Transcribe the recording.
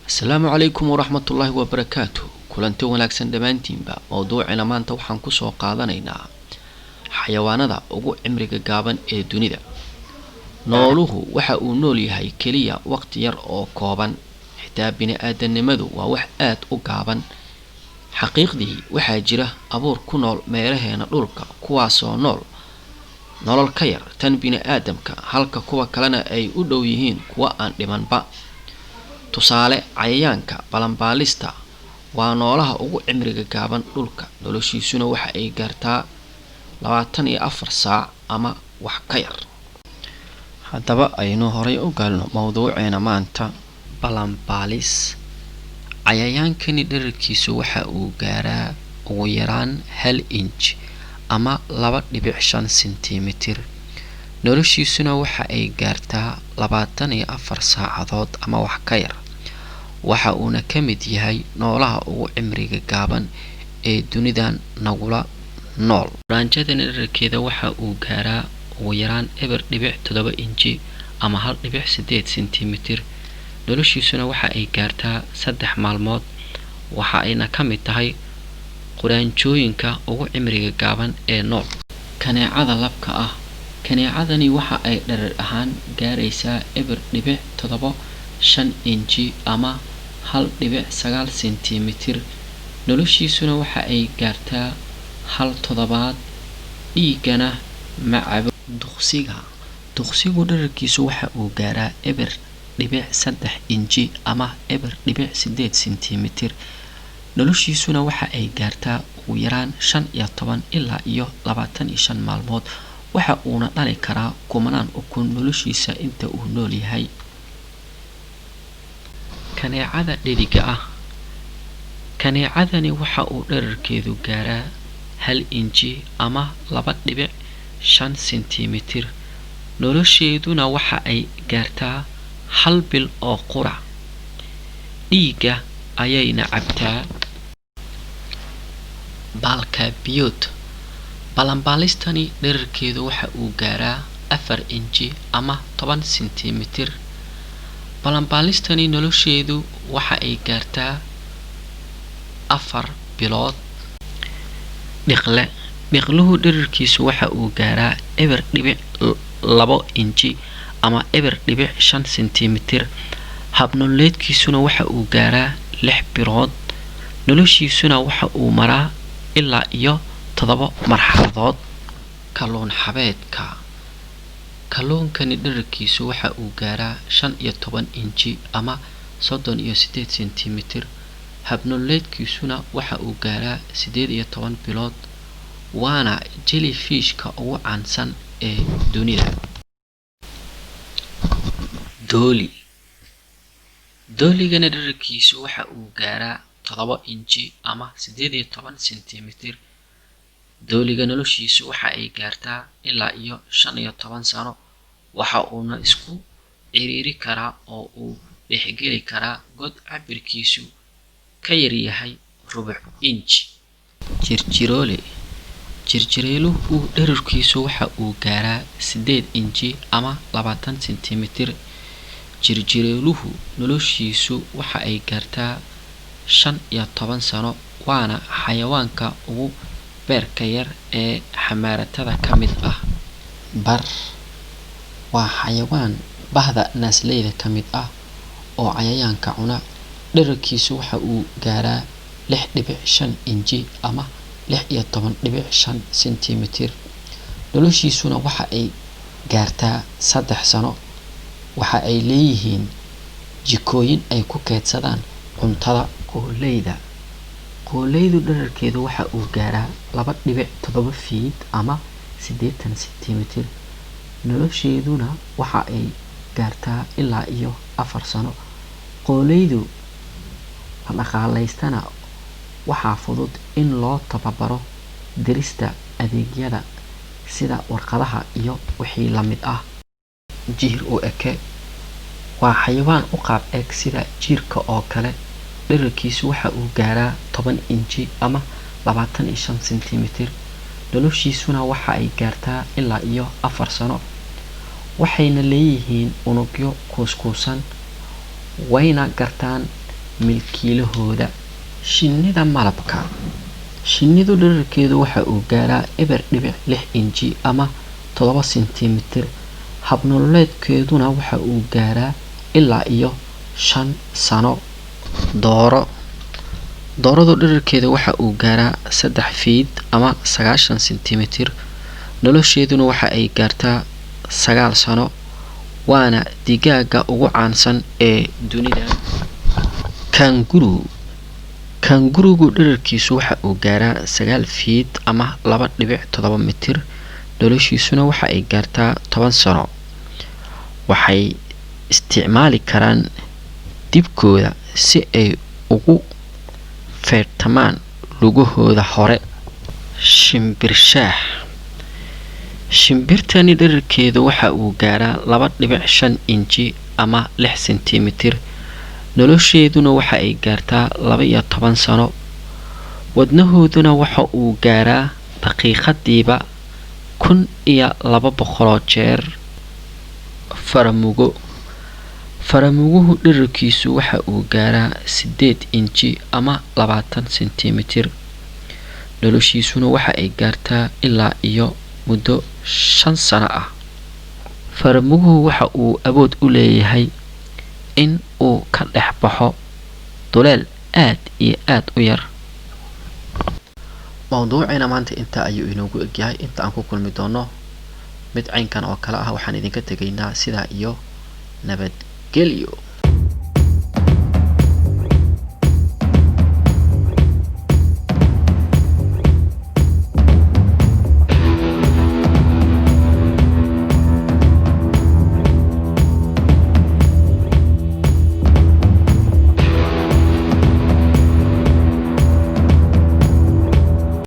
السلام عليكم ورحمة الله وبركاته. كلنتي wanaagsan dhamaantiinba mowduucina maanta waxaan ku soo qaadanaynaa xayawaanada ugu cimriga gaaban ee dunida. Nooluhu waxa uu nool yahay kaliya waqti yar oo kooban, xitaa bini'aadanimadu waa wax aad u gaaban. Xaqiiqdii waxaa jira abuur ku nool meelaheena dhulka kuwaasoo nolol ka yar tan bini'aadamka, halka kuwa kalena ay u dhow yihiin kuwa aan dhimanba. Tusaale, cayayaanka balanbaalista waa noolaha ugu cimriga gaaban dhulka, noloshiisuna waxa ay gaartaa 24 saac ama wax ka yar. Haddaba aynu horay u galno mowduuceena maanta. Balanbaalis cayayaankani dhererkiisu waxa uu gaaraa ugu yaraan 1 inch ama 2.5 sentimitir. noloshiisuna waxa ay gaartaa 24 saacadood ama wax ka yar. waxa uuna ka mid yahay noolaha ugu cimriga gaaban ee dunidan nagula nool. Raanjadana dhererkeeda waxa uu gaaraa ugu yaraan 0.7 inchi ama 1.8 sentimitir. noloshiisuna waxa ay gaartaa 3 maalmood. waxa ayna ka mid tahay quraanjooyinka ugu cimriga gaaban ee nool. Kaneecada labka ah, kaneecadani waxa ay dherer ahaan gaaraysaa 0.75 inchi ama 1.9 sentimitir. noloshiisuna waxa ay gaartaa 1 toddobaad. dhiigana ma cabo. duqsigu dhererkiisu waxa uu gaaraa 0.3 inchi ama 0.8 sentimitir. noloshiisuna waxa ay gaartaa ugu yaraan 15 ilaa 25 maalmood. waxa uuna dhali karaa kumanaan ukun noloshiisa inta uu nool yahay. Kaneecada dhediga ah, kaneecadani waxa uu dhererkeedu gaaraa 1 inchi ama 2.5 sentimitir. nolosheeduna waxa ay gaartaa 1 bil oo qura. dhiiga ayayna cabtaa. Baalka biyood, balanbaalistani dhererkeedu waxa uu gaaraa 4 inchi ama 10 sentimitir. balanbaalistani nolosheedu waxa ay gaartaa 4 bilood. dhiqluhu dhererkiisu waxa uu gaaraa 0.2 inchi ama 0.5 sentimitir. habnololeedkiisuna waxa uu gaaraa 6 bilood. noloshiisuna waxa uu maraa ilaa 7 marxaladood. Kalluun xabeedka, kalluunkani dhererkiisu waxa uu gaaraa 15 inchi ama 38 sentimitir. habnololeedkiisuna waxa uu gaaraa 18 bilood. waana jellyfishka ugu caansan ee dunida. dooligana dhererkiisu waxa uu gaaraa 7 inchi ama 18 sentimitir. dooliga noloshiisu waxa ay gaartaa ilaa 15 sano. waxa uuna isku ciriiri karaa oo uu dhexgeli karaa god cabirkiisu ka yar yahay 1/4 inchi. jirjireeluhu dhererkiisu waxa uu gaaraa 8 inchi ama 20 sentimitir. jirjireeluhu noloshiisu waxa ay gaartaa 15 sano. waana xayawaanka ugu beerka yar ee xamaaratada ka mid ah. bar waa xayawaan bahda naasleyda ka mid ah oo cayayaanka cuna. dhererkiisu waxa uu gaaraa 6.5 inchi ama 16.5 sentimitir. noloshiisuna waxa ay gaartaa 3 sano. waxa ay leeyihiin jikooyin ay ku keedsadaan cuntada. qooleydu dhererkeedu waxa uu gaaraa 2.7 feet ama 80 sentimitir. nolosheeduna waxa ay gaartaa ilaa 4 sano. qooleydu la dhaqaalaystana waxaa fudud in loo tababaro dirista adeegyada sida warqadaha iyo wixii la mid ah. jiir u eke waa xayawaan u qaab eg sida jiirka oo kale. dhererkiisu waxa uu gaaraa 10 inchi ama 25 sentimitir. noloshiisuna waxa ay gaartaa ilaa 4 sano. waxayna leeyihiin unugyo kuuskuusan, wayna gartaan milkiilahooda. Shinnida malabka. Shinnidu dhererkeedu waxa uu gaaraa 0.6 inji ama 7 sentimitir. Habnololeedkeeduna waxa uu gaaraa ilaa iyo 5 sano. Dooradu dhererkeedu waxa uu gaaraa 3 feet ama 90 sentimitir. Nolosheeduna waxa ay gaartaa 9 sano. Waana digaaga ugu caansan ee dunida. Kangurugu dhererkiisu waxa uu gaaraa 9 feet ama 2.7 mitir. Noloshiisuna waxa ay gaartaa 10 sano. Waxay isticmaali karaan dibkooda si ay ugu feertamaan lugahooda hore. Shimbirshaah. Shimbirtani dhererkeedu waxa uu gaaraa 2.5 inji ama 6 sentimitir. Nolosheeduna waxa ay gaartaa 12 sano. Wadnahooduna waxa uu gaaraa daqiiqadiiba 1200 jeer. Faramuguhu dhererkiisu waxa uu gaaraa 8 inji ama 20 sentimitir. Noloshiisuna waxa ay gaartaa ilaa iyo muddo 5 sano ah. Faramuguhu waxa uu awood u leeyahay in uu ka dhex baxo duleel aad iyo aad u yar. Mawduucina maanta inta ayuu inoogu egyahay. Inta aan ku kulmi doono mid caynkan oo kale ah waxaan idinka tegaynaa sidaa iyo nabadgelyo.